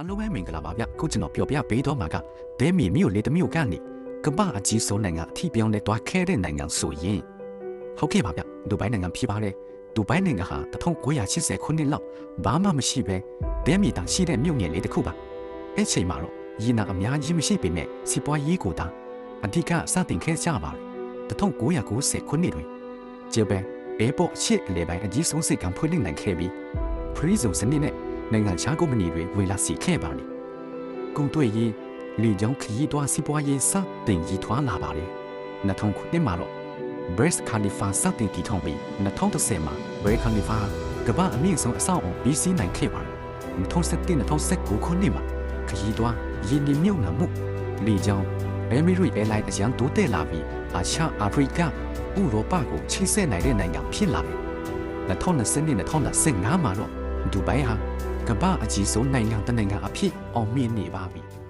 အလုံးမဲမင်္ဂလာပါဗျခုကျွန်တော်ပြောပြပေးတော့မှာကဒဲမီမြို့လေတမြို့ကနေကမ္ဘာအကြီးဆုံးနိုင်ငံအထိပြောင်းလဲသွားခဲ့တဲ့နိုင်ငံဆိုရင်ဟုတ်ကဲ့ပါဗျဒူဘိုင်းနိုင်ငံဖြစ်ပါတယ်ဒူဘိုင်းနိုင်ငံဟာ1980ခုနှစ်လောက်ဘာမှမရှိပဲဒဲမီတောင်ရှိတဲ့မြို့ငယ်လေးတစ်ခုပါအဲ့ချိန်မှာတော့ရင်းနာအများကြီးမရှိပေမဲ့စီးပွားရေးကိုတာအဓိကစတင်ခဲ့ကြပါတယ်1990ခုနှစ်တွင်ဂျပန်အေပေါ်ရှစ်လေပိုင်းအကြီးဆုံးစိတ်ကံဖွင့်လှစ်နိုင်ခဲ့ပြီးဖရီဇုံစနစ်နဲ့နိုင်ငံခြားကုမ္ပဏီတွေဝင်လာစီခဲ့ပါလေ။ကုန်သွယ်ရေးလေကြောင်းခရီးသွားစီးပွားရေးစတင်ကြီးထွားလာပါတယ်။2000ခုနှစ်မှာတော့ Burj Khalifa စတင်တည်ထောင်ပြီး2010မှာ Burj Khalifa ကမ္ဘာအမြင့်ဆုံးအဆောက်အအုံပြီးစီးနိုင်ခဲ့ပါတယ်။2017-2019ခုနှစ်မှာခရီးသွားရင်းနှီးမြှုပ်နှံမှုလေကြောင်း Emirates Airlines အရန်တိုးတက်လာပြီးအာရှအာဖရိကဥရောပကိုချိတ်ဆက်နိုင်တဲ့နိုင်ငံဖြစ်လာတယ်။2020-2015မှာတော့ဒူဘိုင်းဟာကမ္ဘာအကြီးဆုံးနိုင်ငံတစ်နိုင်ငံအဖြစ်အောင်မြင်နေပါပြီ။